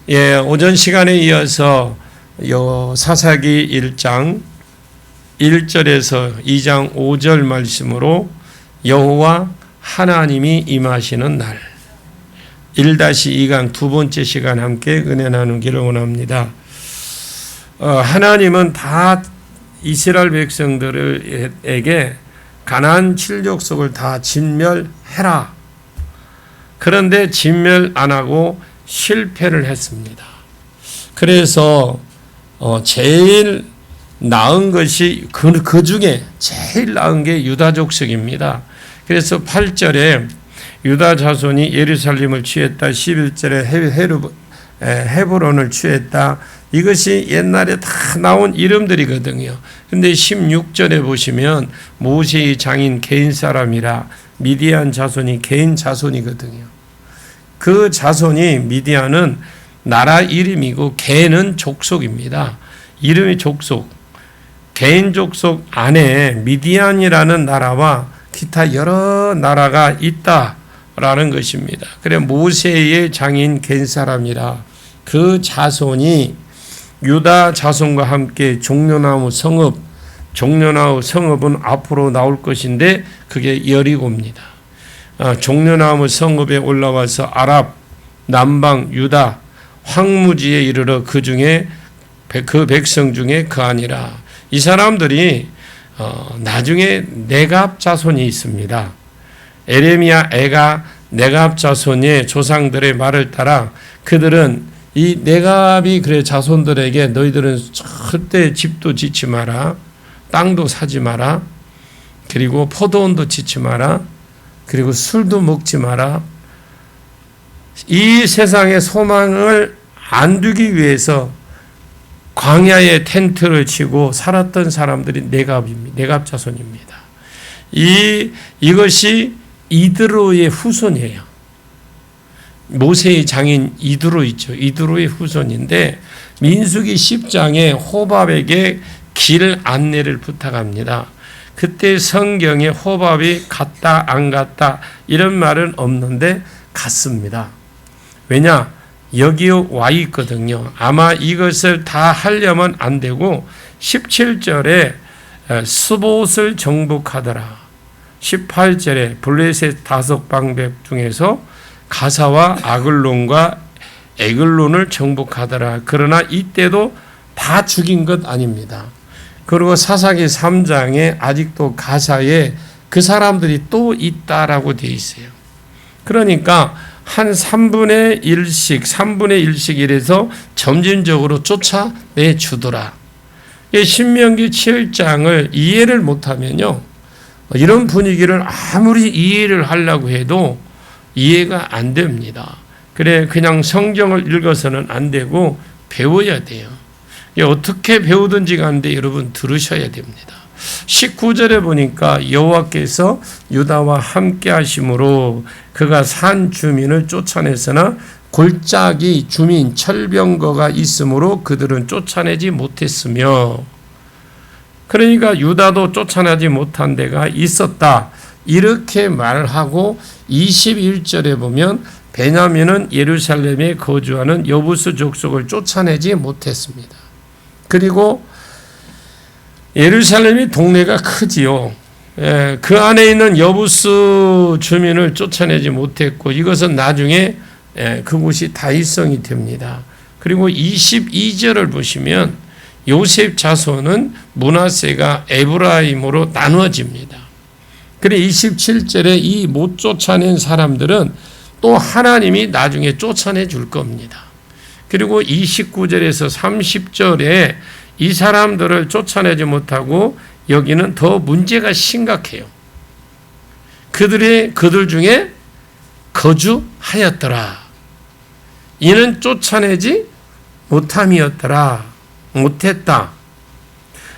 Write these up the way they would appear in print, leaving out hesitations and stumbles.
오전 시간에 이어서 사사기 1장 1절에서 2장 5절 말씀으로 여호와 하나님이 임하시는 날 1-2강 두 번째 시간 함께 은혜 나누기를 원합니다. 하나님은 다 이스라엘 백성들에게 가나안 칠족속을 다 진멸해라. 그런데 진멸 안 하고 실패를 했습니다. 그래서 제일 나은 것이 그 중에 제일 나은 게 유다 족속입니다. 그래서 8절에 유다 자손이 예루살렘을 취했다. 11절에 헤브론을 취했다. 이것이 옛날에 다 나온 이름들이거든요. 근데 16절에 보시면 모세의 장인 개인 사람이라 미디안 자손이 개인 자손이거든요. 그 자손이 미디안은 나라 이름이고 개는 족속입니다. 이름이 족속. 개인 족속 안에 미디안이라는 나라와 기타 여러 나라가 있다라는 것입니다. 그래 모세의 장인 개인 사람이라 그 자손이 유다 자손과 함께 종려나무 성읍, 종려나무 성읍은 앞으로 나올 것인데 그게 여리고입니다. 종려나무 성읍에 올라와서 아랍, 남방, 유다, 황무지에 이르러 그 중에 그 백성 중에 그 아니라 이 사람들이 나중에 네갑 자손이 있습니다. 에레미야 애가 네갑 자손의 조상들의 말을 따라 그들은 이 네갑이 그래 자손들에게 너희들은 절대 집도 짓지 마라, 땅도 사지 마라, 그리고 포도원도 짓지 마라, 그리고 술도 먹지 마라. 이 세상의 소망을 안 두기 위해서 광야에 텐트를 치고 살았던 사람들이 네갑입니다. 네갑 자손입니다. 이것이 이드로의 후손이에요. 모세의 장인 이드로 있죠. 이드로의 후손인데 민수기 10장에 호밥에게 길 안내를 부탁합니다. 그때 성경에 호밥이 갔다 안 갔다 이런 말은 없는데 갔습니다. 왜냐? 여기 와 있거든요. 아마 이것을 다 하려면 안 되고 17절에 스봇을 정복하더라. 18절에 블레셋 5방백 중에서 가사와 아글론과 에글론을 정복하더라. 그러나 이때도 다 죽인 것 아닙니다. 그리고 사사기 3장에 아직도 가사에 그 사람들이 또 있다라고 되어 있어요. 그러니까 한 3분의 1씩 이래서 점진적으로 쫓아내 주더라. 신명기 7장을 이해를 못하면요, 이런 분위기를 아무리 이해를 하려고 해도 이해가 안 됩니다. 그래 그냥 성경을 읽어서는 안 되고 배워야 돼요. 어떻게 배우든지 간데 여러분 들으셔야 됩니다. 19절에 보니까 여호와께서 유다와 함께 하심으로 그가 산 주민을 쫓아냈으나 골짜기 주민 철병거가 있으므로 그들은 쫓아내지 못했으며, 그러니까 유다도 쫓아내지 못한 데가 있었다 이렇게 말하고 21절에 보면 베냐민은 예루살렘에 거주하는 여부스 족속을 쫓아내지 못했습니다. 그리고 예루살렘이 동네가 크지요. 그 안에 있는 여부스 주민을 쫓아내지 못했고 이것은 나중에 그곳이 다윗성이 됩니다. 그리고 22절을 보시면 요셉 자손은 므낫세가 에브라임으로 나누어집니다. 그래 27절에 이 못 쫓아낸 사람들은 또 하나님이 나중에 쫓아내 줄 겁니다. 그리고 29절에서 30절에 이 사람들을 쫓아내지 못하고 여기는 더 문제가 심각해요. 그들 중에 거주하였더라. 이는 쫓아내지 못함이었더라. 못했다.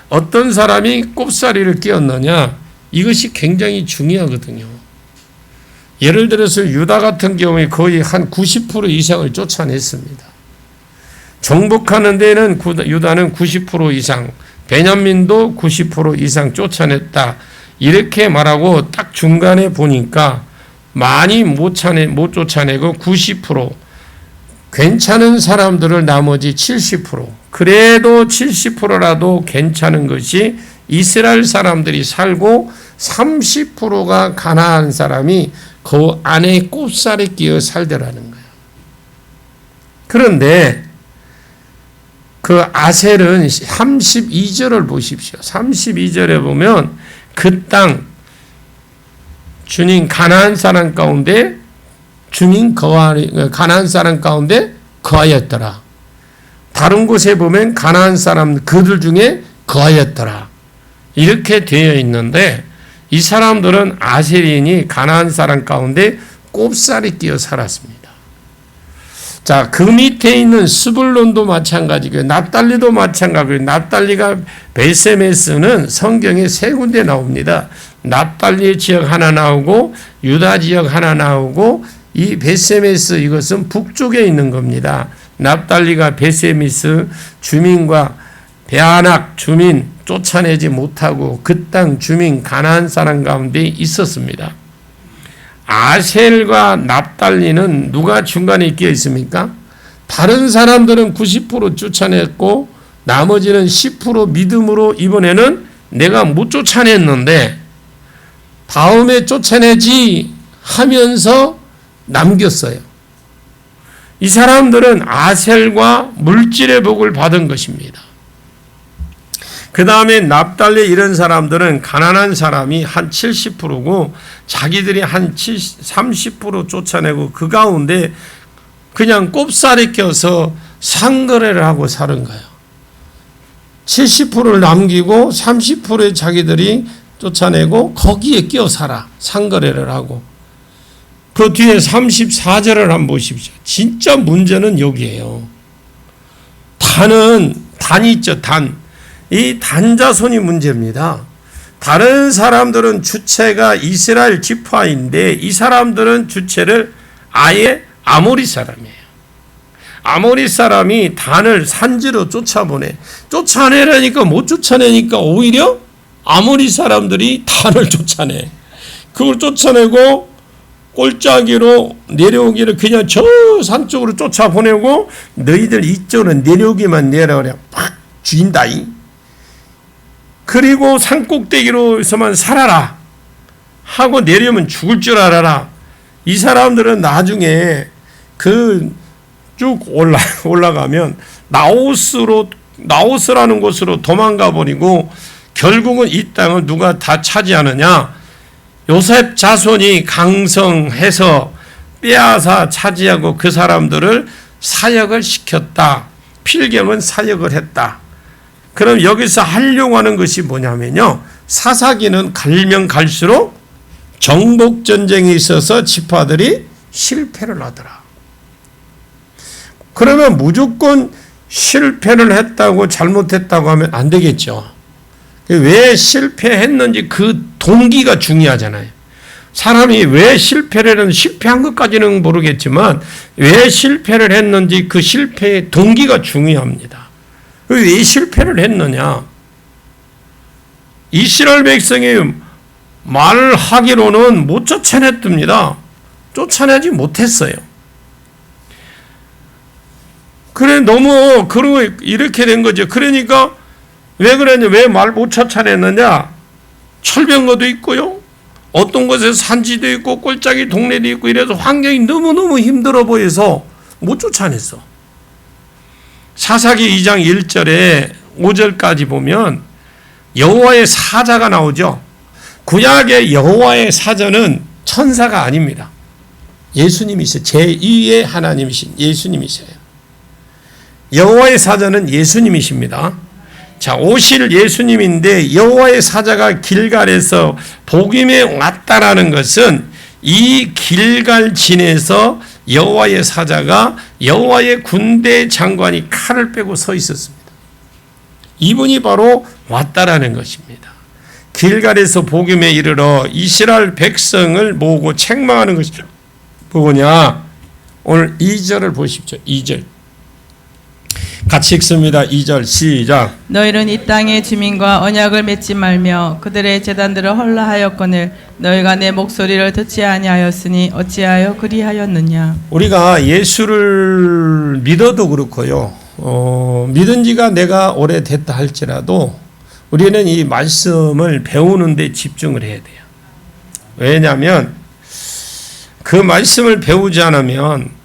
어떤 사람이 꼽사리를 끼얹느냐? 이것이 굉장히 중요하거든요. 예를 들어서 유다 같은 경우에 거의 한 90% 이상을 쫓아냈습니다. 정복하는 데는 유다는 90% 이상, 베냐민도 90% 이상 쫓아냈다. 이렇게 말하고 딱 중간에 보니까 많이 못 쫓아내고 90%, 괜찮은 사람들을 나머지 70%, 그래도 70%라도 괜찮은 것이 이스라엘 사람들이 살고 30%가 가나안 사람이 그 안에 꼽살에 끼어 살더라는 거예요. 그런데 그 아셀은 32절을 보십시오. 32절에 보면 그 땅 주님 가나안 사람 가운데 가나안 사람 가운데 거하였더라. 다른 곳에 보면 가나안 사람 그들 중에 거하였더라. 이렇게 되어 있는데 이 사람들은 아셀인이 가나안 사람 가운데 꼽살이 끼어 살았습니다. 자, 그 밑에 있는 스불론도 마찬가지고요. 납달리도 마찬가지고요. 납달리가 벳세메스는 성경에 세 군데 나옵니다. 납달리 지역 하나 나오고 유다 지역 하나 나오고 이 벳세메스 이것은 북쪽에 있는 겁니다. 납달리가 벳세메스 주민과 베아낙 주민 쫓아내지 못하고 그 땅 주민 가나안 사람 가운데 있었습니다. 아셀과 납달리는 누가 중간에 끼어 있습니까? 다른 사람들은 90% 쫓아냈고 나머지는 10% 믿음으로 이번에는 내가 못 쫓아냈는데 다음에 쫓아내지 하면서 남겼어요. 이 사람들은 아셀과 물질의 복을 받은 것입니다. 그 다음에 납달리 이런 사람들은 가난한 사람이 한 70%고 자기들이 한 30% 쫓아내고 그 가운데 그냥 꼽살이 껴서 상거래를 하고 사는 거예요. 70%를 남기고 30%의 자기들이 쫓아내고 거기에 끼어 살아. 상거래를 하고. 그 뒤에 34절을 한번 보십시오. 진짜 문제는 여기에요. 단이 있죠. 이 단자손이 문제입니다. 다른 사람들은 주체가 이스라엘 지파인데 이 사람들은 주체를 아예 아모리 사람이에요. 아모리 사람이 단을 산지로 쫓아내려니까 못 쫓아내니까 오히려 아모리 사람들이 단을 쫓아내. 그걸 쫓아내고 꼴짜기로 내려오기를 그냥 저 산 쪽으로 쫓아보내고 너희들 이쪽은 내려오기만 내려오랴 팍 죽인다잉. 그리고 산꼭대기로서만 살아라 하고 내려오면 죽을 줄 알아라. 이 사람들은 나중에 그 쭉 올라가면 나오스라는 곳으로 도망가 버리고 결국은 이 땅을 누가 다 차지하느냐? 요셉 자손이 강성해서 빼앗아 차지하고 그 사람들을 사역을 시켰다. 필경은 사역을 했다. 그럼 여기서 하려고 하는 것이 뭐냐면요. 사사기는 갈면 갈수록 정복전쟁이 있어서 지파들이 실패를 하더라. 그러면 무조건 실패를 했다고 잘못했다고 하면 안 되겠죠. 왜 실패했는지 그 동기가 중요하잖아요. 사람이 왜 실패를 했는지 실패한 것까지는 모르겠지만 왜 실패를 했는지 그 실패의 동기가 중요합니다. 왜 실패를 했느냐? 이스라엘 백성이 말을 하기로는 못 쫓아냈답니다. 쫓아내지 못했어요. 그래 너무 그러고 이렇게 된 거죠. 그러니까 왜 그랬냐? 왜 말 못 쫓아냈느냐? 철병거도 있고요. 어떤 곳에 산지도 있고 꼴짝이 동네도 있고 이래서 환경이 너무너무 힘들어 보여서 못 쫓아냈어. 사사기 2장 1절에 5절까지 보면 여호와의 사자가 나오죠. 구약의 여호와의 사자는 천사가 아닙니다. 예수님이세요. 제2의 하나님이신 예수님이세요. 여호와의 사자는 예수님이십니다. 자, 오실 예수님인데 여호와의 사자가 길갈에서 복임에 왔다라는 것은 이 길갈 진에서 여호와의 사자가 여호와의 군대 장관이 칼을 빼고 서 있었습니다. 이분이 바로 왔다라는 것입니다. 길갈에서 복임에 이르러 이스라엘 백성을 모으고 책망하는 것이 뭐냐? 오늘 2절을 보십시오. 2절. 같이 읽습니다. 2절 시작. 너희는 이 땅의 주민과 언약을 맺지 말며 그들의 제단들을 헐라하였거늘 너희가 내 목소리를 듣지 아니하였으니 어찌하여 그리하였느냐. 우리가 예수를 믿어도 그렇고요. 믿은 지가 내가 오래됐다 할지라도 우리는 이 말씀을 배우는 데 집중을 해야 돼요. 왜냐하면 그 말씀을 배우지 않으면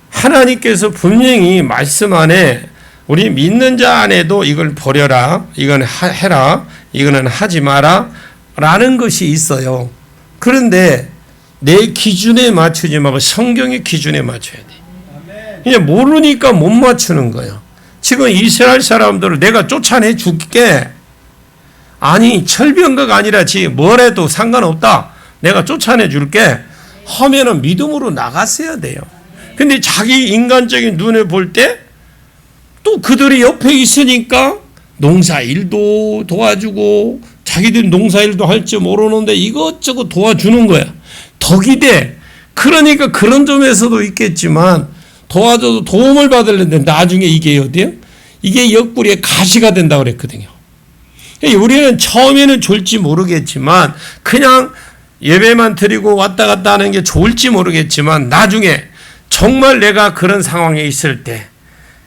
하나님께서 분명히 말씀 안에 우리 믿는 자 안에도 이걸 버려라, 이건 해라, 이거는 하지 마라 라는 것이 있어요. 그런데 내 기준에 맞추지 말고 성경의 기준에 맞춰야 돼. 그냥 모르니까 못 맞추는 거예요. 지금 이스라엘 사람들을 내가 쫓아내 줄게. 아니 철병거가 아니라 뭘 해도 상관없다. 내가 쫓아내 줄게. 하면은 믿음으로 나갔어야 돼요. 근데 자기 인간적인 눈에 볼 때 또 그들이 옆에 있으니까 농사일도 도와주고 자기들 농사일도 할 줄 모르는데 이것저것 도와주는 거야. 덕이 돼. 그러니까 그런 점에서도 있겠지만 도와줘도 도움을 받으려는데 나중에 이게 어때요? 이게 옆구리에 가시가 된다고 그랬거든요. 우리는 처음에는 좋을지 모르겠지만 그냥 예배만 드리고 왔다 갔다 하는 게 좋을지 모르겠지만 나중에 정말 내가 그런 상황에 있을 때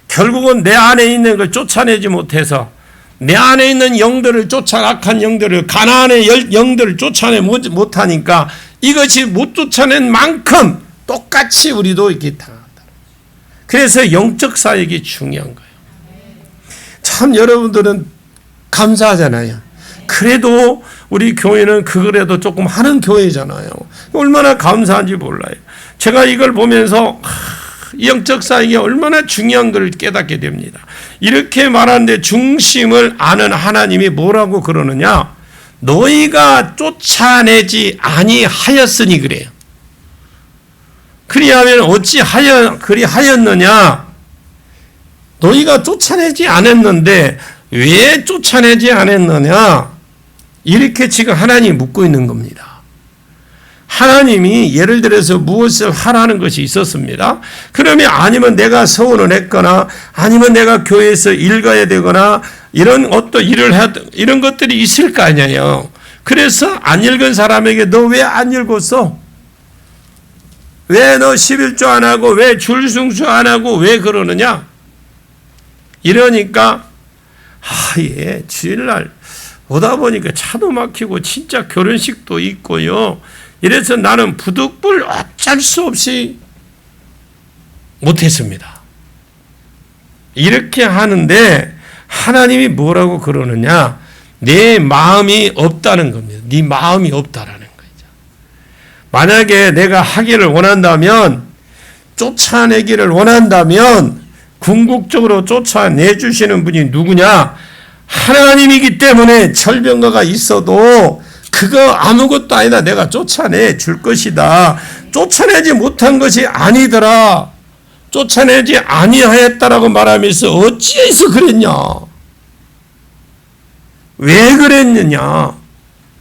결국은 내 안에 있는 걸 쫓아내지 못해서 내 안에 있는 영들을 악한 영들을 가나안의 영들을 쫓아내 못하니까 이것이 못 쫓아낸 만큼 똑같이 우리도 이렇게 당한다. 그래서 영적 사역이 중요한 거예요. 참 여러분들은 감사하잖아요. 그래도 우리 교회는 그거라도 조금 하는 교회잖아요. 얼마나 감사한지 몰라요. 제가 이걸 보면서 영적 사역이 얼마나 중요한 걸 깨닫게 됩니다. 이렇게 말하는데 중심을 아는 하나님이 뭐라고 그러느냐? 너희가 쫓아내지 아니하였으니 그래요. 그리하면 어찌하여 그리하였느냐? 너희가 쫓아내지 않았는데 왜 쫓아내지 않았느냐? 이렇게 지금 하나님이 묻고 있는 겁니다. 하나님이 예를 들어서 무엇을 하라는 것이 있었습니다. 그러면 아니면 내가 서원을 했거나 아니면 내가 교회에서 읽어야 되거나 이런 어떤 일을 해야 이런 것들이 있을 거 아니에요. 그래서 안 읽은 사람에게 너 왜 안 읽었어? 왜 너 11조 안 하고 왜 줄승수 안 하고 왜 그러느냐? 이러니까 예, 주일날 오다 보니까 차도 막히고 진짜 결혼식도 있고요. 이래서 나는 부득불 어쩔 수 없이 못했습니다. 이렇게 하는데 하나님이 뭐라고 그러느냐? 내 마음이 없다는 겁니다. 네 마음이 없다라는 거죠. 만약에 내가 하기를 원한다면, 쫓아내기를 원한다면 궁극적으로 쫓아내주시는 분이 누구냐? 하나님이기 때문에 철병거가 있어도 그거 아무것도 아니다. 내가 쫓아내 줄 것이다. 쫓아내지 못한 것이 아니더라. 쫓아내지 아니하였다라고 말하면서 어찌해서 그랬냐? 왜 그랬느냐?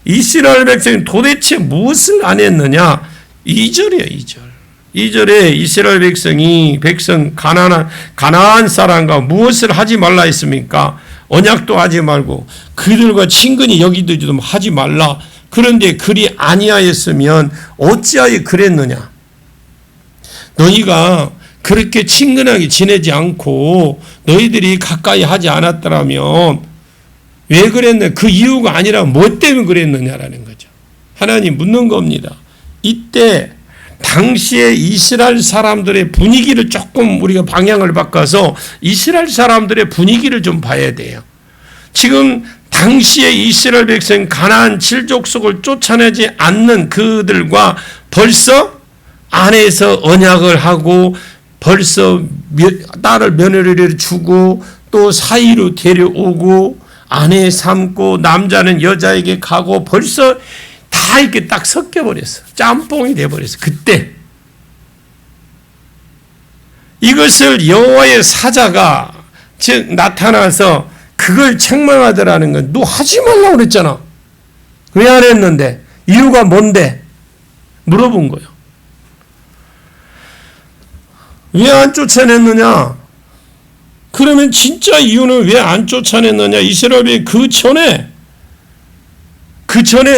이스라엘 백성이 도대체 무엇을 안 했느냐? 2절이에요, 2절. 2절에 이스라엘 백성 가나안 사람과 무엇을 하지 말라 했습니까? 언약도 하지 말고 그들과 친근히 여기지도 하지 말라. 그런데 그리 아니하였으면 어찌하여 그랬느냐? 너희가 그렇게 친근하게 지내지 않고 너희들이 가까이 하지 않았더라면 왜 그랬느냐? 그 이유가 아니라 뭐 때문에 그랬느냐라는 거죠. 하나님 묻는 겁니다. 이때 당시에 이스라엘 사람들의 분위기를 조금 우리가 방향을 바꿔서 이스라엘 사람들의 분위기를 좀 봐야 돼요. 지금 당시에 이스라엘 백성 가나안 칠족속을 쫓아내지 않는 그들과 벌써 안에서 언약을 하고 벌써 딸을 며느리를 주고 또 사이로 데려오고 아내 삼고 남자는 여자에게 가고 벌써 다 이렇게 딱 섞여버렸어. 짬뽕이 돼버렸어. 그때 이것을 여호와의 사자가 즉 나타나서 그걸 책망하더라는 건 너 하지 말라고 그랬잖아. 왜 안 했는데? 이유가 뭔데? 물어본 거예요. 왜 안 쫓아냈느냐? 그러면 진짜 이유는 왜 안 쫓아냈느냐? 이스라엘이 그 전에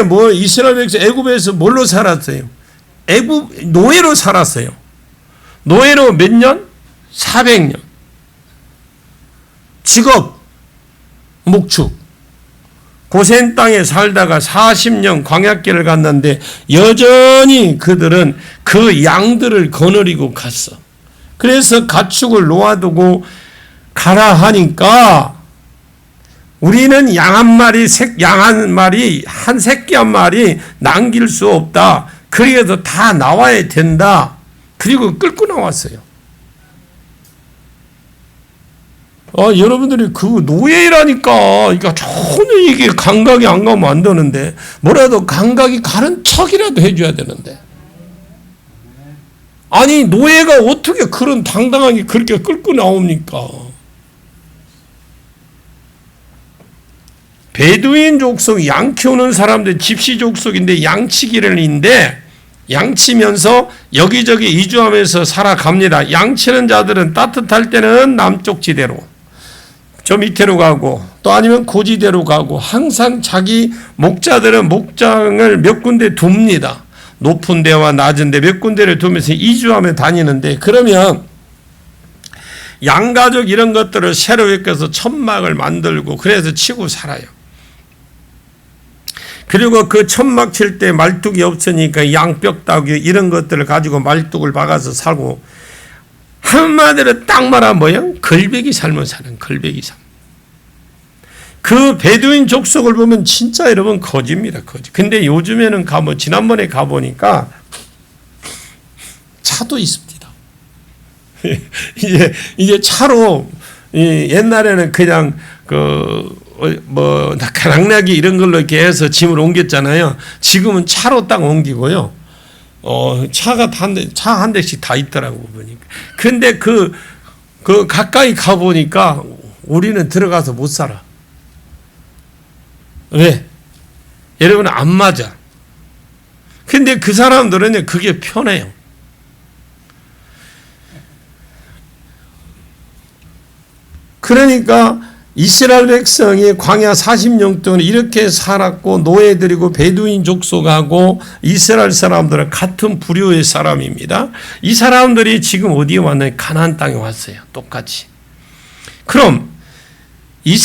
뭐 이스라엘 백성 애굽에서 뭘로 살았어요? 노예로 살았어요. 노예로 몇 년? 400년. 직업 목축. 고센 땅에 살다가 40년 광야길을 갔는데 여전히 그들은 그 양들을 거느리고 갔어. 그래서 가축을 놓아두고 가라 하니까 우리는 양 한 마리, 한 새끼 한 마리 남길 수 없다. 그래도 다 나와야 된다. 그리고 끌고 나왔어요. 여러분들이 그 노예라니까. 그러니까 전혀 이게 감각이 안 가면 안 되는데, 뭐라도 감각이 가는 척이라도 해줘야 되는데. 아니, 노예가 어떻게 그런 당당하게 그렇게 끌고 나옵니까? 베두인 족속, 양 키우는 사람들 집시 족속인데 양치기를인데 양치면서 여기저기 이주하면서 살아갑니다. 양치는 자들은 따뜻할 때는 남쪽 지대로, 저 밑으로 가고 또 아니면 고지대로 가고 항상 자기 목자들은 목장을 몇 군데 둡니다. 높은 데와 낮은 데 몇 군데를 두면서 이주하며 다니는데, 그러면 양가죽 이런 것들을 새로 엮어서 천막을 만들고 그래서 치고 살아요. 그리고 그 천막 칠 때 말뚝이 없으니까 양뼈따귀 이런 것들을 가지고 말뚝을 박아서 살고, 한마디로 딱 말하면 뭐예요? 걸베기 삶을 사는 걸베기 삶. 그 베두인 족속을 보면 진짜 여러분 거지입니다. 거지. 근데 요즘에는 지난번에 가보니까 차도 있습니다. 이제 차로, 옛날에는 그냥 낙낙이 이런 걸로 이렇게 해서 짐을 옮겼잖아요. 지금은 차로 딱 옮기고요. 차가 차 한 대씩 다 있더라고 보니까. 근데 그 가까이 가보니까 우리는 들어가서 못 살아. 왜? 여러분 안 맞아. 근데 그 사람들은 그게 편해요. 그러니까 이스라엘 백성이 광야 40년 동안 이렇게 살았고, 노예들이고 베두인 족속하고 이스라엘 사람들은 같은 부류의 사람입니다. 이 사람들이 지금 어디에 왔나요? 가나안 땅에 왔어요. 똑같이. 그럼 이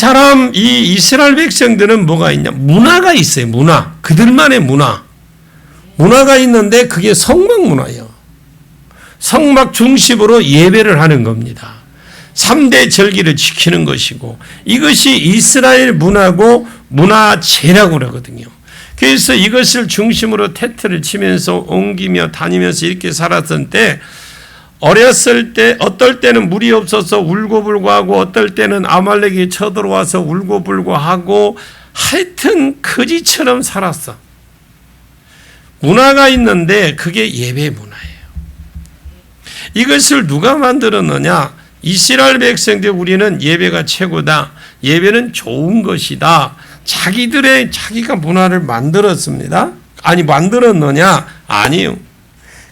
이스라엘 백성들은 뭐가 있냐? 문화가 있어요. 문화. 그들만의 문화가 있는데 그게 성막 문화예요. 성막 중심으로 예배를 하는 겁니다. 3대 절기를 지키는 것이고, 이것이 이스라엘 문화고 문화재라고 그러거든요. 그래서 이것을 중심으로 테트를 치면서 옮기며 다니면서 이렇게 살았을 때, 어렸을 때 어떨 때는 물이 없어서 울고불고 하고, 어떨 때는 아말렉이 쳐들어와서 울고불고 하고, 하여튼 거지처럼 살았어. 문화가 있는데 그게 예배 문화예요. 이것을 누가 만들었느냐? 이스라엘 백성들, 우리는 예배가 최고다. 예배는 좋은 것이다. 자기가 문화를 만들었습니다. 아니, 만들었느냐? 아니요.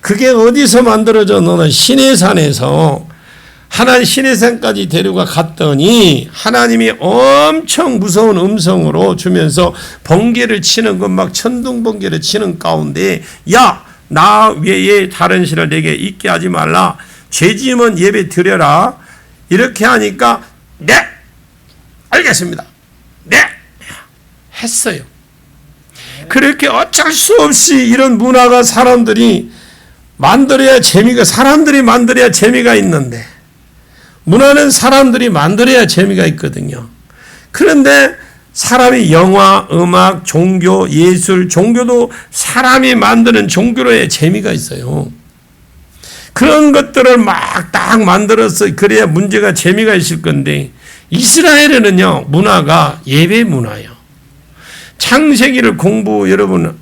그게 어디서 만들어졌느냐? 시내산에서 하나님 시내산까지 데려가 갔더니 하나님이 엄청 무서운 음성으로 주면서 번개를 치는 것, 막 천둥 번개를 치는 가운데, 야, 나 외에 다른 신을 내게 있게 하지 말라. 죄지으면 예배 드려라. 이렇게 하니까 네, 알겠습니다. 네, 했어요. 그렇게 어쩔 수 없이 이런 문화가 사람들이 만들어야 사람들이 만들어야 재미가 있는데, 문화는 사람들이 만들어야 재미가 있거든요. 그런데 사람이 영화, 음악, 종교, 예술, 종교도 사람이 만드는 종교로의 재미가 있어요. 그런 것들을 막 딱 만들어서 그래야 문제가 재미가 있을 건데, 이스라엘에는요, 문화가 예배 문화예요. 창세기를 공부 여러분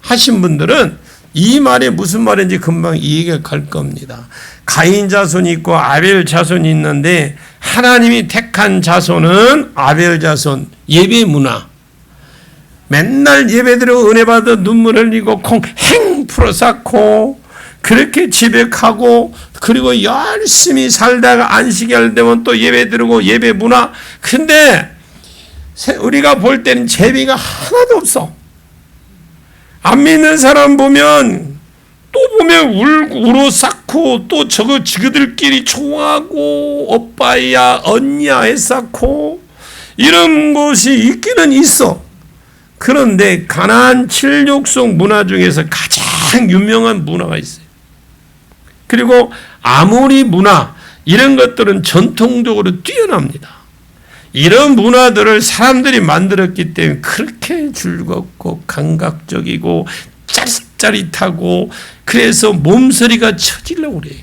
하신 분들은 이 말이 무슨 말인지 금방 이해가 갈 겁니다. 가인 자손이 있고 아벨 자손이 있는데, 하나님이 택한 자손은 아벨 자손, 예배 문화. 맨날 예배드리고 은혜 받아 눈물 흘리고 콩 행 풀어 쌓고, 그렇게 지백하고 그리고 열심히 살다가 안식일 되면 또 예배 드리고 예배 문화. 근데 우리가 볼 때는 재미가 하나도 없어. 안 믿는 사람 보면 또 보면 울어 쌓고 또 저거 지그들끼리 좋아하고 오빠야 언니야 해쌓고 이런 것이 있기는 있어. 그런데 가나안 7족속 문화 중에서 가장 유명한 문화가 있어요. 그리고 아모리 문화 이런 것들은 전통적으로 뛰어납니다. 이런 문화들을 사람들이 만들었기 때문에 그렇게 즐겁고 감각적이고 짜릿짜릿하고 그래서 몸서리가 쳐지려고 그래요.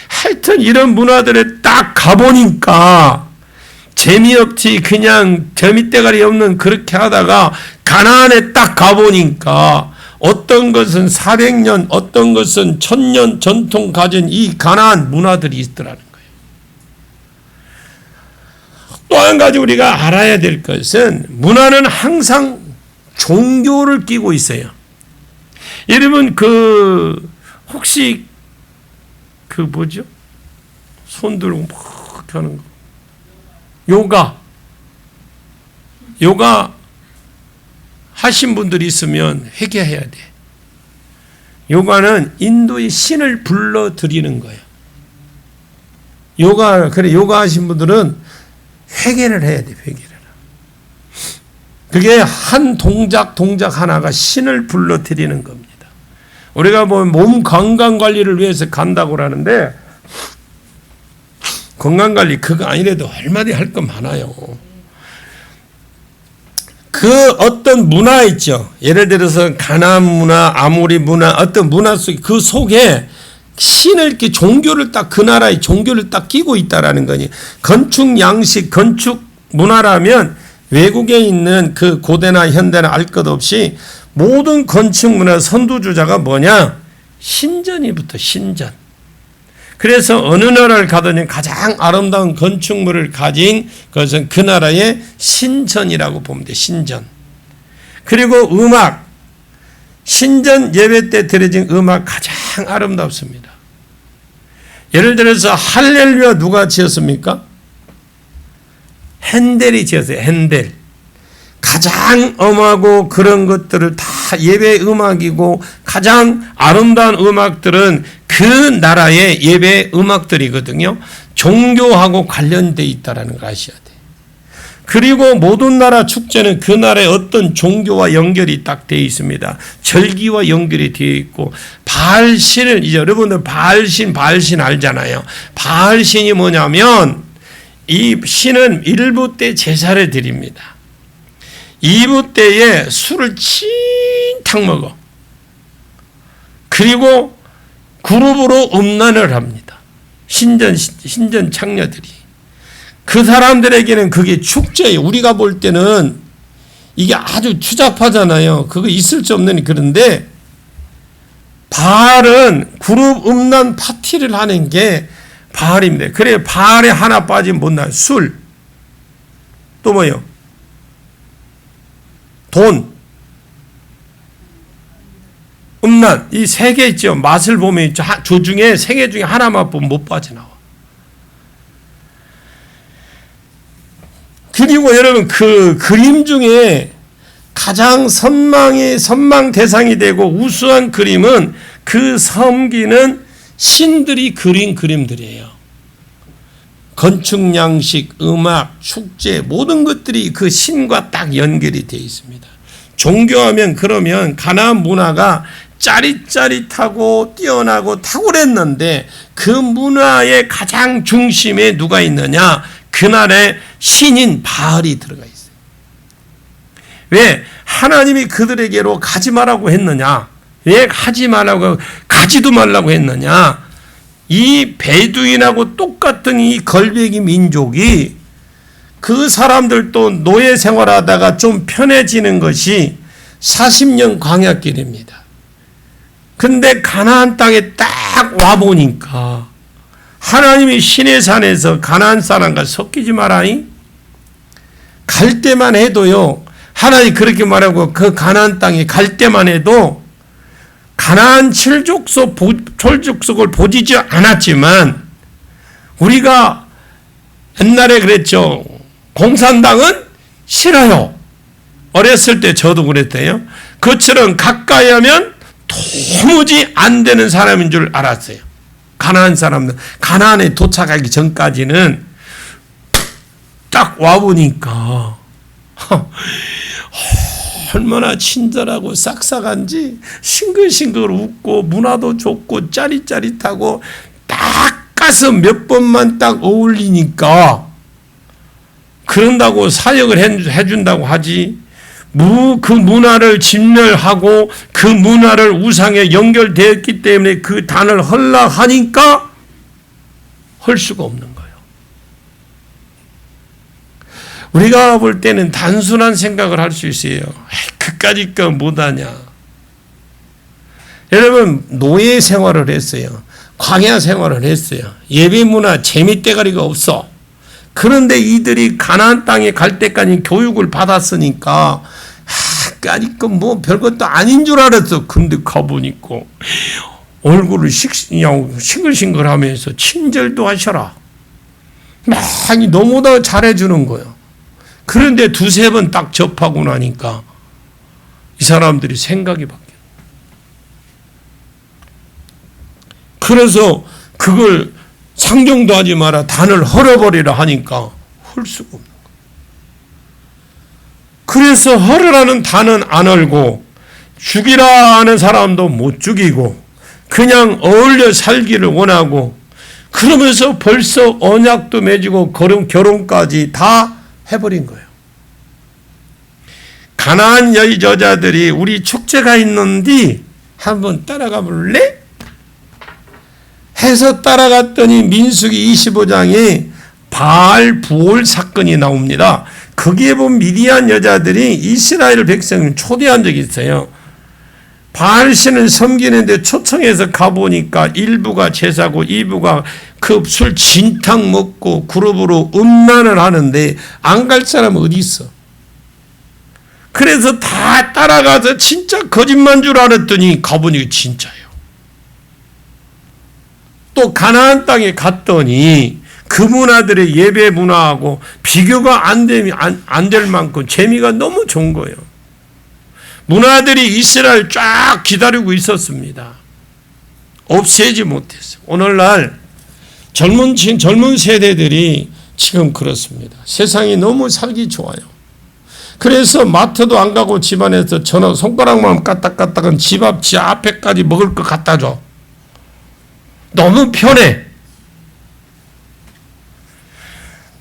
하여튼 이런 문화들에 딱 가보니까 재미없지 그냥 재미대가리 없는 그렇게 하다가 가나안에 딱 가보니까 어떤 것은 400년 어떤 것은 1000년 전통 가진 이 가나안 문화들이 있더라는 거예요. 또 한 가지 우리가 알아야 될 것은 문화는 항상 종교를 끼고 있어요. 여러분 혹시 뭐죠? 손 들고 막 하는 거. 요가 하신 분들이 있으면 회개해야 돼. 요가는 인도의 신을 불러들이는 거예요. 요가 하신 분들은 회개를 해야 돼, 회개를. 그게 한 동작 하나가 신을 불러들이는 겁니다. 우리가 몸 건강 관리를 위해서 간다고 하는데 건강 관리 그거 아니래도 얼마나 할 거 많아요. 그 어떤 문화 있죠. 예를 들어서 가나안 문화, 아모리 문화, 어떤 문화 속에 그 속에 신을 이렇게 종교를 딱 그 나라의 종교를 딱 끼고 있다라는 거니. 건축 양식, 건축 문화라면 외국에 있는 그 고대나 현대나 알 것 없이 모든 건축 문화 선두주자가 뭐냐? 신전이부터 신전. 그래서 어느 나라를 가더니 가장 아름다운 건축물을 가진 것은 그 나라의 신전이라고 보면 돼. 신전. 그리고 음악. 신전 예배 때 드려진 음악 가장 아름답습니다. 예를 들어서 할렐루야 누가 지었습니까? 핸델이 지었어요. 핸델. 가장 엄하고 그런 것들을 다 예배 음악이고 가장 아름다운 음악들은 그 나라의 예배 음악들이거든요. 종교하고 관련되어 있다는 걸 아셔야 돼요. 그리고 모든 나라 축제는 그 나라의 어떤 종교와 연결이 딱 되어 있습니다. 절기와 연결이 되어 있고 바알신을 이제 여러분들 바알신 알잖아요. 바알신이 뭐냐면 이 신은 1부 때 제사를 드립니다. 2부 때에 술을 찐탕 먹어. 그리고 그룹으로 음란을 합니다. 신전 창녀들이. 그 사람들에게는 그게 축제예요. 우리가 볼 때는 이게 아주 추잡하잖아요. 그거 있을 수 없는 그런데 바알은 그룹 음란 파티를 하는 게 바알입니다. 그래 바알에 하나 빠지면 못 나요. 술. 또 뭐요? 돈. 음란. 이 세 개 있죠. 맛을 보면 있죠. 저 중에 세 개 중에 하나만 보면 못 빠져나와. 그리고 여러분 그 그림 중에 가장 선망 대상이 되고 우수한 그림은 그 섬기는 신들이 그린 그림들이에요. 건축 양식, 음악, 축제 모든 것들이 그 신과 딱 연결이 되어 있습니다. 종교하면 그러면 가나안 문화가 짜릿짜릿하고 뛰어나고 탁월했는데 그 문화의 가장 중심에 누가 있느냐? 그날의 신인 바알이 들어가 있어요. 왜? 하나님이 그들에게로 가지 말라고 했느냐? 왜 가지도 말라고 했느냐? 이 베두인하고 똑같은 이 걸베기 민족이 그 사람들도 노예 생활하다가 좀 편해지는 것이 40년 광야길입니다. 근데 가나안 땅에 딱 와보니까 하나님이 시내산에서 가나안 사람과 섞이지 마라니? 갈 때만 해도요. 하나님이 그렇게 말하고 그 가나안 땅에 갈 때만 해도 가나안 철족속을 보지지 않았지만 우리가 옛날에 그랬죠. 공산당은 싫어요. 어렸을 때 저도 그랬대요. 그처럼 가까이 하면 도무지 안 되는 사람인 줄 알았어요. 가나안 사람들, 가나안에 도착하기 전까지는 딱 와보니까 얼마나 친절하고 싹싹한지 싱글싱글 웃고 문화도 좋고 짜릿짜릿하고 딱 가서 몇 번만 딱 어울리니까 그런다고 사역을 해준다고 하지 그 문화를 진멸하고 그 문화를 우상에 연결되었기 때문에 그 단을 헐라 하니까 할 수가 없는 거예요. 우리가 볼 때는 단순한 생각을 할 수 있어요. 그까짓 거 못하냐. 여러분 노예 생활을 했어요. 광야 생활을 했어요. 예배 문화 재미대가리가 없어. 그런데 이들이 가나안 땅에 갈 때까지 교육을 받았으니까 그까짓 거 뭐 별것도 아닌 줄 알았어. 근데 가보니까 얼굴을 싱글싱글하면서 친절도 하셔라. 많이 너무나 잘해주는 거예요. 그런데 두세 번 딱 접하고 나니까 이 사람들이 생각이 바뀌어요. 그래서 그걸 상종도 하지 마라. 단을 헐어버리라 하니까 헐 수가 없는 거예요. 그래서 헐으라는 단은 안 헐고 죽이라 하는 사람도 못 죽이고 그냥 어울려 살기를 원하고 그러면서 벌써 언약도 맺고 결혼까지 다 해버린 거예요. 가나안 여자들이 우리 축제가 있는데 한번 따라가 볼래? 해서 따라갔더니 민수기 25장에 바알 부올 사건이 나옵니다. 거기에 보면 미디안 여자들이 이스라엘 백성을 초대한 적이 있어요. 바알 신을 섬기는데 초청해서 가보니까 일부가 제사고 일부가 그 술 진탕 먹고 그룹으로 음란을 하는데 안 갈 사람은 어디 있어? 그래서 다 따라가서 진짜 거짓말인 줄 알았더니 가보니 진짜예요. 또 가나안 땅에 갔더니 그 문화들의 예배 문화하고 비교가 안 될 만큼 재미가 너무 좋은 거예요. 문화들이 이스라엘 쫙 기다리고 있었습니다. 없애지 못했어요. 오늘날 젊은 세대들이 지금 그렇습니다. 세상이 너무 살기 좋아요. 그래서 마트도 안 가고 집안에서 손가락만 까딱까딱은 집 앞에까지 먹을 거 갖다 줘. 너무 편해.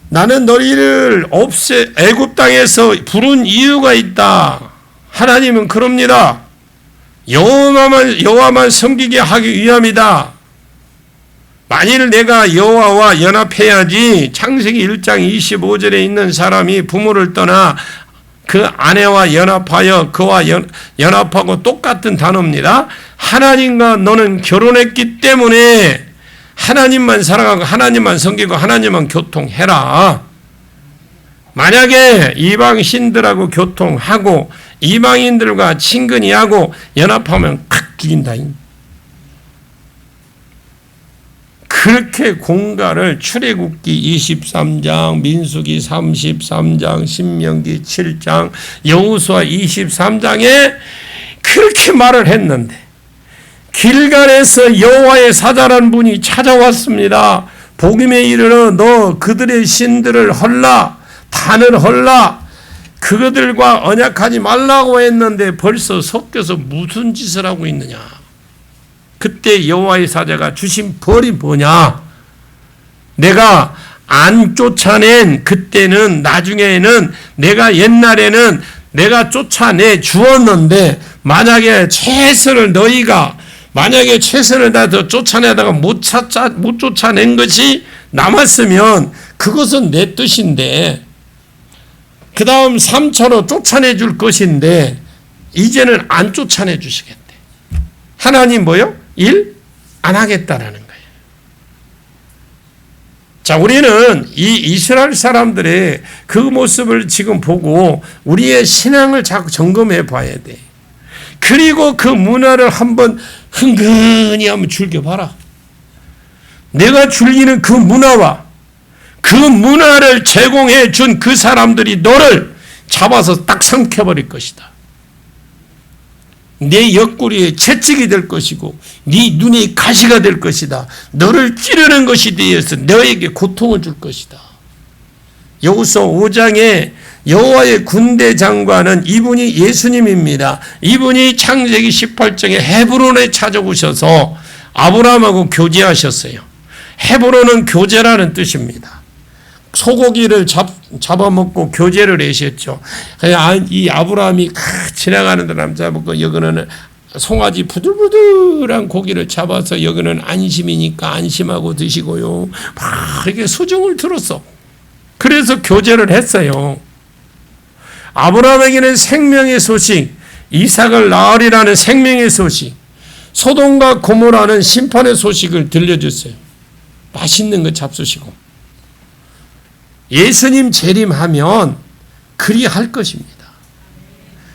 나는 너희를 애굽 땅에서 부른 이유가 있다. 하나님은 그럽니다. 여호와만 섬기게 하기 위함이다. 만일 내가 여호와와 연합해야지. 창세기 1장 25절에 있는 사람이 부모를 떠나 그 아내와 연합하여 그와 연합하고 똑같은 단어입니다. 하나님과 너는 결혼했기 때문에 하나님만 사랑하고 하나님만 섬기고 하나님만 교통해라. 만약에 이방 신들하고 교통하고 이방인들과 친근히하고 연합하면 칵 죽인다. 그렇게 공갈을 출애굽기 23장, 민수기 33장, 신명기 7장, 여호수아 23장에 그렇게 말을 했는데 길갈에서 여호와의 사자라는 분이 찾아왔습니다. 복임에 이르러 너 그들의 신들을 헐라, 단을 헐라, 그들과 언약하지 말라고 했는데 벌써 섞여서 무슨 짓을 하고 있느냐. 그때 여호와의 사자가 주신 벌이 뭐냐. 내가 안 쫓아낸 그때는 나중에는 내가 옛날에는 내가 쫓아내 주었는데 만약에 최선을 다해서 쫓아내다가 못 쫓아낸 것이 남았으면 그것은 내 뜻인데 그 다음 3차로 쫓아내 줄 것인데 이제는 안 쫓아내 주시겠대. 하나님 뭐요? 일 안 하겠다라는 거예요. 자, 우리는 이 이스라엘 사람들의 그 모습을 지금 보고 우리의 신앙을 자꾸 점검해 봐야 돼. 그리고 그 문화를 한번 흥건히 한번 즐겨봐라. 내가 즐기는 그 문화와 그 문화를 제공해 준 그 사람들이 너를 잡아서 딱 삼켜버릴 것이다. 내 옆구리에 채찍이 될 것이고 네 눈에 가시가 될 것이다. 너를 찌르는 것이 되어서 너에게 고통을 줄 것이다. 여호수아 5장에 여호와의 군대 장관은 이분이 예수님입니다. 이분이 창세기 18장에 헤브론에 찾아오셔서 아브라함하고 교제하셨어요. 헤브론은 교제라는 뜻입니다. 소고기를 잡아먹고 교제를 하셨죠. 이 아브라함이 지나가는 사람 잡고 여기는 송아지 부들부들한 고기를 잡아서 여기는 안심이니까 안심하고 드시고요. 막 이렇게 수정을 들었어. 그래서 교제를 했어요. 아브라함에게는 생명의 소식, 이삭을 낳으리라는 생명의 소식, 소돔과 고모라는 심판의 소식을 들려줬어요. 맛있는 거 잡수시고. 예수님 재림하면 그리할 것입니다.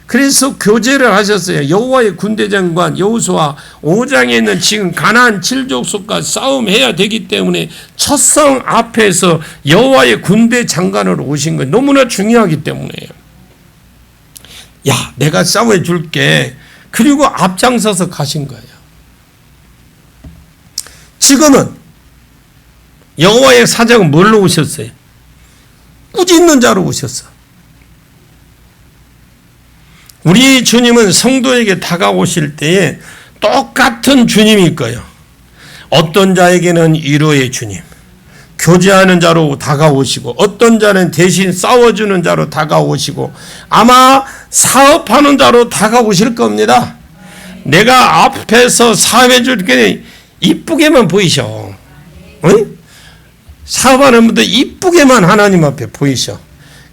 그래서 교제를 하셨어요. 여호와의 군대장관 여호수아 5장에 있는 지금 가나안 7족속과 싸움해야 되기 때문에 첫성 앞에서 여호와의 군대장관으로 오신 거예요. 너무나 중요하기 때문에요. 야, 내가 싸워해 줄게. 그리고 앞장서서 가신 거예요. 지금은 여호와의 사자가 뭘로 오셨어요? 꾸짖는 자로 오셨어. 우리 주님은 성도에게 다가오실 때에 똑같은 주님일 거예요. 어떤 자에게는 위로의 주님, 교제하는 자로 다가오시고, 어떤 자는 대신 싸워주는 자로 다가오시고, 아마 사업하는 자로 다가오실 겁니다. 내가 앞에서 사업해 줄게 이쁘게만 보이셔. 응? 사업하는 분들 이쁘게만 하나님 앞에 보이셔.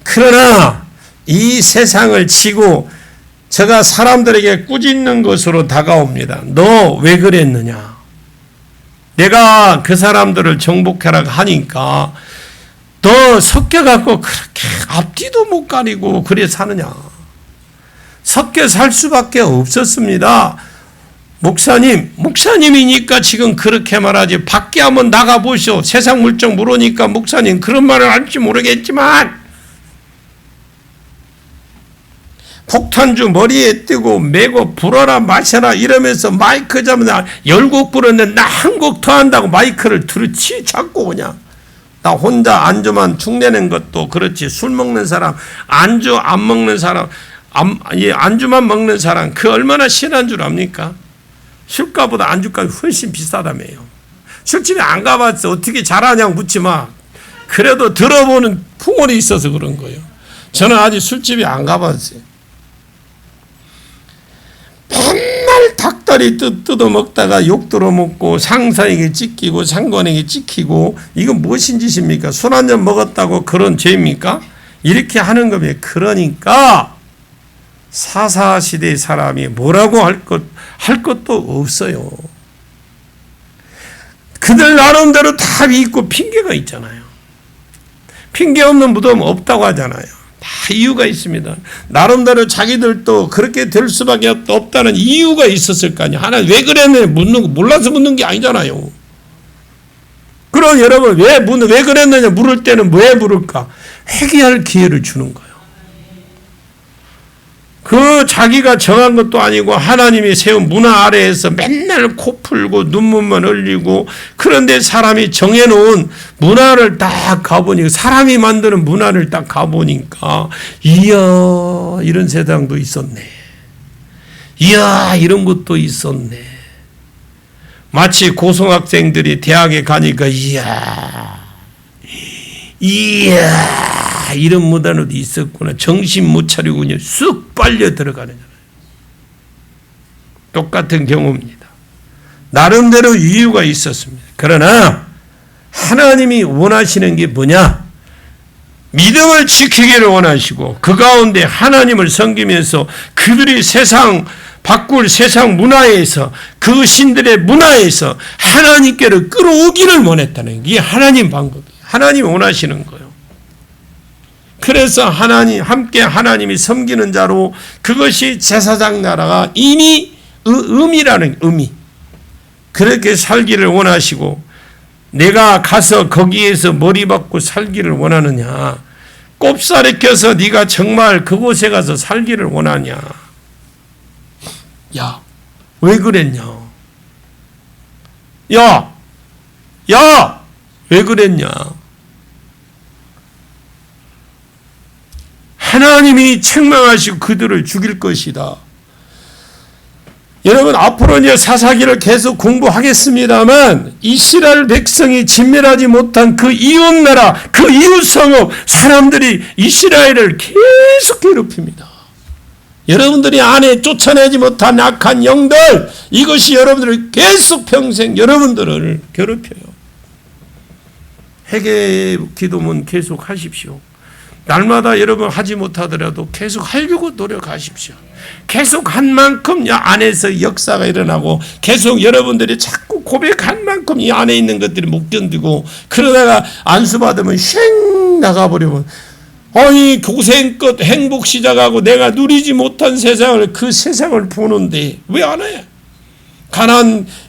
그러나 이 세상을 치고 제가 사람들에게 꾸짖는 것으로 다가옵니다. 너 왜 그랬느냐? 내가 그 사람들을 정복하라고 하니까 너 섞여갖고 그렇게 앞뒤도 못 가리고 그래 사느냐? 섞여 살 수밖에 없었습니다. 목사님이니까 지금 그렇게 말하지. 밖에 한번 나가보시오. 세상 물정 모르니까 목사님 그런 말을 할지 모르겠지만 폭탄주 머리에 뜨고 메고 불어라 마셔라 이러면서 마이크 잡으면 10곡 부르는데 나 한 곡 더 한다고 마이크를 들이치 자꾸 그냥 나 혼자 안주만 축내는 것도 그렇지. 술 먹는 사람, 안주 안 먹는 사람, 안주만 먹는 사람 그 얼마나 신한 줄 압니까? 술값보다 안주값이 훨씬 비싸다며요. 술집에 안 가봤어. 어떻게 잘하냐고 묻지 마. 그래도 들어보는 풍월이 있어서 그런 거예요. 저는 아직 술집에 안 가봤어요. 맨날 닭다리 뜯어 먹다가 욕 들어 먹고 상사에게 찍히고 상관에게 찍히고 이건 무엇인 짓입니까? 술 한 잔 먹었다고 그런 죄입니까? 이렇게 하는 겁니다. 그러니까 사사시대의 사람이 뭐라고 할 것도 없어요. 그들 나름대로 답이 있고 핑계가 있잖아요. 핑계 없는 무덤 없다고 하잖아요. 다 이유가 있습니다. 나름대로 자기들도 그렇게 될 수밖에 없다는 이유가 있었을 거 아니에요. 하나님 왜 그랬느냐 묻는 거 몰라서 묻는 게 아니잖아요. 그럼 여러분 왜 그랬느냐 물을 때는 왜 물을까? 회개할 기회를 주는 거예요. 그 자기가 정한 것도 아니고 하나님이 세운 문화 아래에서 맨날 코 풀고 눈물만 흘리고 그런데 사람이 정해놓은 문화를 딱 가보니까 사람이 만드는 문화를 딱 가보니까 이야 이런 세상도 있었네. 이야 이런 것도 있었네. 마치 고등학생들이 대학에 가니까 이야 이런 문화도 있었구나. 정신 못 차리고 그냥 쑥 빨려 들어가는 거예요. 똑같은 경우입니다. 나름대로 이유가 있었습니다. 그러나 하나님이 원하시는 게 뭐냐? 믿음을 지키기를 원하시고 그 가운데 하나님을 섬기면서 그들이 바꿀 세상 문화에서 그 신들의 문화에서 하나님께로 끌어오기를 원했다는 게 하나님 방법이에요. 하나님이 원하시는 거예요. 그래서 함께 하나님이 섬기는 자로 그것이 제사장 나라가 이미 의미라는 의미. 그렇게 살기를 원하시고 내가 가서 거기에서 머리 박고 살기를 원하느냐? 꼽살에 껴서 네가 정말 그곳에 가서 살기를 원하냐? 야, 왜 그랬냐? 야, 왜 그랬냐? 하나님이 책망하시고 그들을 죽일 것이다. 여러분, 앞으로 이제 사사기를 계속 공부하겠습니다만 이스라엘 백성이 진멸하지 못한 그 이웃나라, 그 이웃성읍 사람들이 이스라엘을 계속 괴롭힙니다. 여러분들이 안에 쫓아내지 못한 악한 영들, 이것이 여러분들을 계속 평생 여러분들을 괴롭혀요. 회개 기도문 계속 하십시오. 날마다 여러분 하지 못하더라도 계속 하려고 노력하십시오. 계속 한 만큼 안에서 역사가 일어나고 계속 여러분들이 자꾸 고백한 만큼 이 안에 있는 것들이 못 견디고 그러다가 안수받으면 쉥 나가버리면 이 고생끝 행복 시작하고 내가 누리지 못한 세상을 그 세상을 보는데 왜 안 해?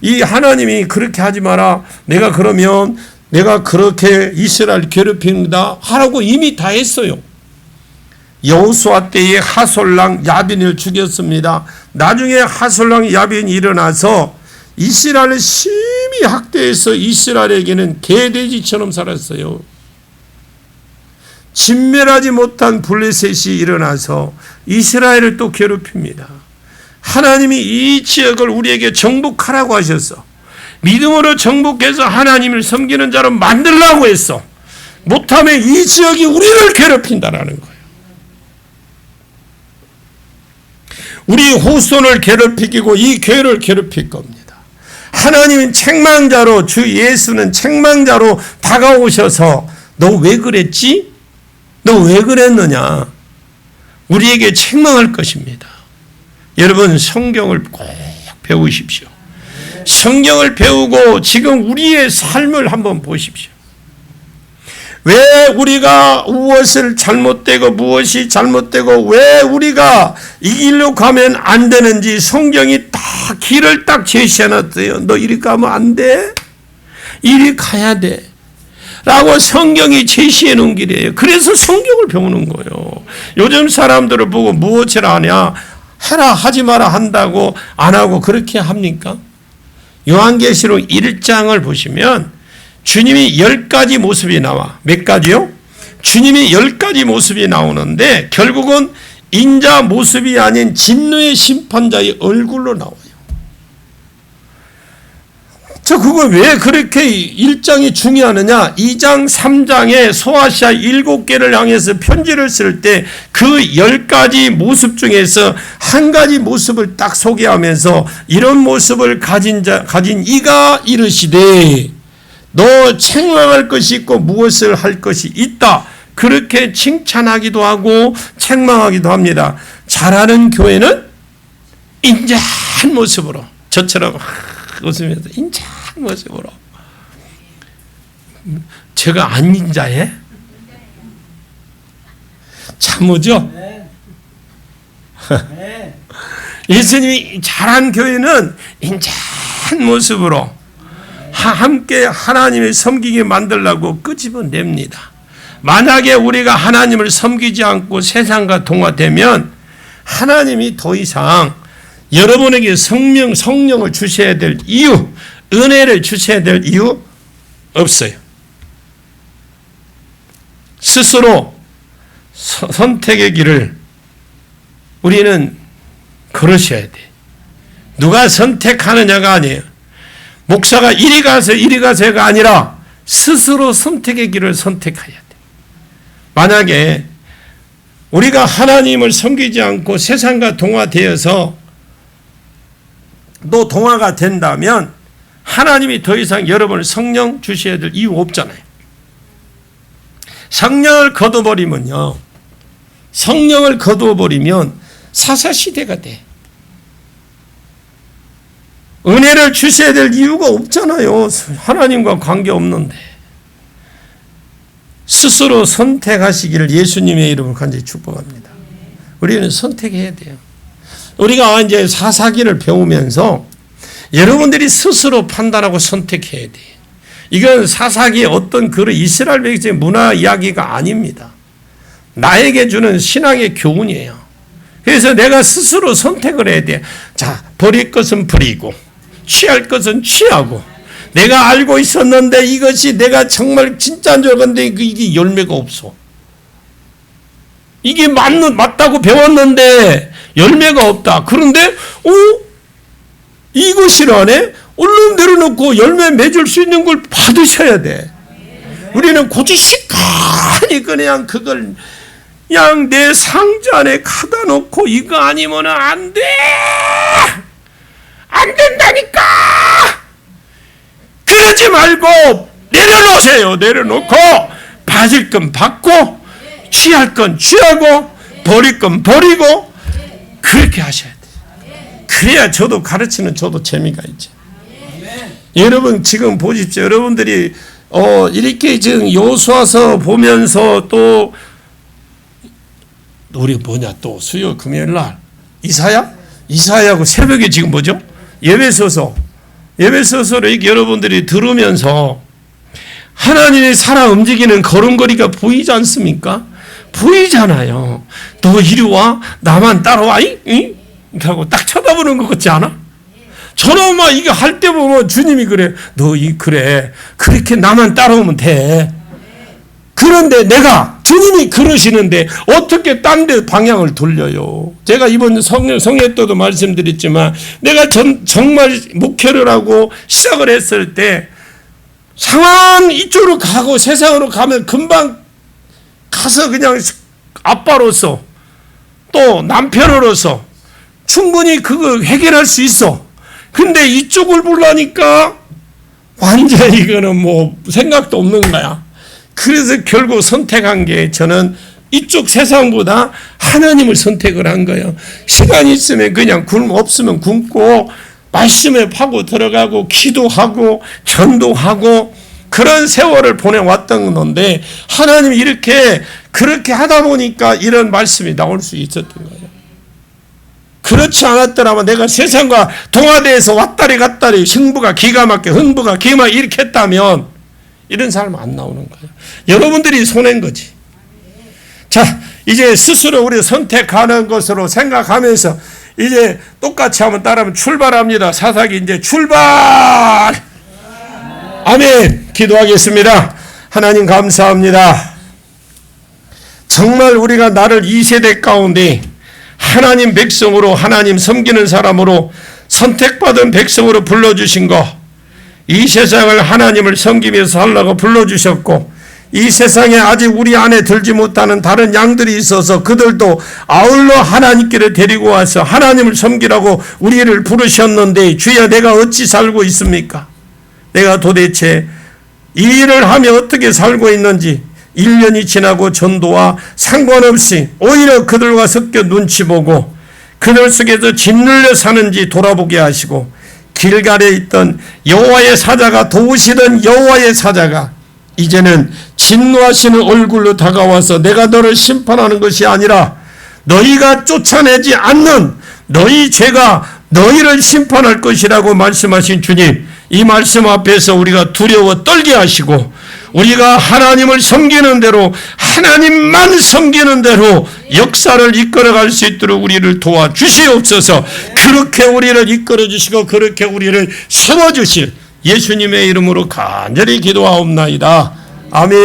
이 하나님이 그렇게 하지 마라. 내가 그렇게 이스라엘 괴롭힙니다 하라고 이미 다 했어요. 여호수아 때에 하솔랑 야빈을 죽였습니다. 나중에 하솔랑 야빈이 일어나서 이스라엘을 심히 학대해서 이스라엘에게는 개돼지처럼 살았어요. 진멸하지 못한 블레셋이 일어나서 이스라엘을 또 괴롭힙니다. 하나님이 이 지역을 우리에게 정복하라고 하셨어. 믿음으로 정복해서 하나님을 섬기는 자로 만들라고 했어. 못하면 이 지역이 우리를 괴롭힌다라는 거예요. 우리 후손을 괴롭히고 이 교회를 괴롭힐 겁니다. 하나님은 책망자로, 주 예수는 책망자로 다가오셔서 너 왜 그랬지? 너 왜 그랬느냐? 우리에게 책망할 것입니다. 여러분, 성경을 꼭 배우십시오. 성경을 배우고 지금 우리의 삶을 한번 보십시오. 왜 우리가 무엇을 잘못되고 무엇이 잘못되고 왜 우리가 이 길로 가면 안 되는지 성경이 딱 길을 딱 제시해놨어요. 너 이리 가면 안 돼. 이리 가야 돼. 라고 성경이 제시해 놓은 길이에요. 그래서 성경을 배우는 거예요. 요즘 사람들을 보고 무엇을 하냐? 해라 하지 마라 한다고 안 하고 그렇게 합니까? 요한계시록 1장을 보시면 주님이 10가지 모습이 나와. 몇 가지요? 주님이 10가지 모습이 나오는데 결국은 인자 모습이 아닌 진노의 심판자의 얼굴로 나와요. 그거 왜 그렇게 1장이 중요하느냐? 2장, 3장에 소아시아 7개를 향해서 편지를 쓸 때 그 10가지 모습 중에서 한 가지 모습을 딱 소개하면서 이런 모습을 가진 이가 이르시되 너 책망할 것이 있고 무엇을 할 것이 있다. 그렇게 칭찬하기도 하고 책망하기도 합니다. 잘하는 교회는 인자한 모습으로 저처럼 웃으면서 인자한 모습으로. 제가 안 인자해? 참으죠? 예수님이 잘한 교회는 인자한 모습으로 함께 하나님을 섬기게 만들려고 끄집어냅니다. 만약에 우리가 하나님을 섬기지 않고 세상과 동화되면 하나님이 더 이상 여러분에게 성령을 주셔야 될 이유, 은혜를 주셔야 될 이유 없어요. 스스로 선택의 길을 우리는 걸으셔야 돼. 누가 선택하느냐가 아니에요. 목사가 이리 가세가 아니라 스스로 선택의 길을 선택해야 돼. 만약에 우리가 하나님을 섬기지 않고 세상과 동화되어서 또 동화가 된다면 하나님이 더 이상 여러분을 성령 주셔야 될 이유 없잖아요. 성령을 거둬버리면요. 성령을 거두어버리면 사사시대가 돼. 은혜를 주셔야 될 이유가 없잖아요. 하나님과 관계없는데. 스스로 선택하시기를 예수님의 이름으로 간절히 축복합니다. 우리는 선택해야 돼요. 우리가 이제 사사기를 배우면서 여러분들이 스스로 판단하고 선택해야 돼요. 이건 사사기의 어떤 그런 이스라엘 백성의 문화 이야기가 아닙니다. 나에게 주는 신앙의 교훈이에요. 그래서 내가 스스로 선택을 해야 돼. 자, 버릴 것은 버리고, 취할 것은 취하고, 내가 알고 있었는데 이것이 내가 정말 진짜인 줄 알았는데 이게 열매가 없어. 이게 맞다고 배웠는데 열매가 없다. 그런데, 이것이라네? 얼른 내려놓고 열매 맺을 수 있는 걸 받으셔야 돼. 우리는 고지식하니 그냥 그걸 그냥 내 상자 안에 가다 놓고 이거 아니면 안 돼! 안 된다니까! 그러지 말고 내려놓으세요. 내려놓고 받을 건 받고 취할 건 취하고 버릴 건 버리고 그렇게 하셔야 돼요. 그래야 저도 가르치는 저도 재미가 있죠. 여러분 지금 보십시오. 여러분들이 이렇게 지금 여호수아서 보면서 또 우리 또 수요 금요일 날 이사야하고 새벽에 지금 뭐죠? 예배서서를 이렇게 여러분들이 들으면서 하나님의 살아 움직이는 걸음걸이가 보이지 않습니까? 보이잖아요. 너 이리 와, 나만 따라와, 응? 하고 딱 쳐다보는 것 같지 않아? 저놈아 이거 할 때 보면 주님이 그래. 그래. 그렇게 나만 따라오면 돼. 그런데 주님이 그러시는데 어떻게 딴 데 방향을 돌려요? 제가 이번 성회 때도 말씀드렸지만 내가 정말 목회를 하고 시작을 했을 때 상황 이쪽으로 가고 세상으로 가면 금방 가서 그냥 아빠로서 또 남편으로서 충분히 그거 해결할 수 있어. 근데 이쪽을 보려니까 완전히 이거는 뭐 생각도 없는 거야. 그래서 결국 선택한 게 저는 이쪽 세상보다 하나님을 선택을 한 거예요. 시간이 있으면 그냥 없으면 굶고 말씀에 파고 들어가고 기도하고 전도하고 그런 세월을 보내왔던 건데 하나님이 그렇게 하다 보니까 이런 말씀이 나올 수 있었던 거예요. 그렇지 않았더라면 내가 세상과 동화대에서 왔다리 갔다리 흥부가 기가 막혀 이렇게 했다면 이런 사람 안 나오는 거예요. 여러분들이 손해인 거지. 자, 이제 스스로 우리 선택하는 것으로 생각하면서 이제 똑같이 한번 따라하면 출발합니다. 사사기 이제 출발! 아멘! 기도하겠습니다. 하나님 감사합니다. 정말 우리가 나를 이 세대 가운데 하나님 백성으로 하나님 섬기는 사람으로 선택받은 백성으로 불러주신 거 이 세상을 하나님을 섬기면서 살라고 불러주셨고 이 세상에 아직 우리 안에 들지 못하는 다른 양들이 있어서 그들도 아울러 하나님께를 데리고 와서 하나님을 섬기라고 우리를 부르셨는데 주여 내가 어찌 살고 있습니까? 내가 도대체 이 일을 하며 어떻게 살고 있는지 1년이 지나고 전도와 상관없이 오히려 그들과 섞여 눈치 보고 그들 속에서 짓눌려 사는지 돌아보게 하시고 길갈에 있던 여호와의 사자가 도우시던 여호와의 사자가 이제는 진노하시는 얼굴로 다가와서 내가 너를 심판하는 것이 아니라 너희가 쫓아내지 않는 너희 죄가 너희를 심판할 것이라고 말씀하신 주님, 이 말씀 앞에서 우리가 두려워 떨게 하시고 우리가 하나님을 섬기는 대로 하나님만 섬기는 대로 역사를 이끌어갈 수 있도록 우리를 도와주시옵소서. 그렇게 우리를 이끌어 주시고 그렇게 우리를 세워주실 예수님의 이름으로 간절히 기도하옵나이다. 아멘.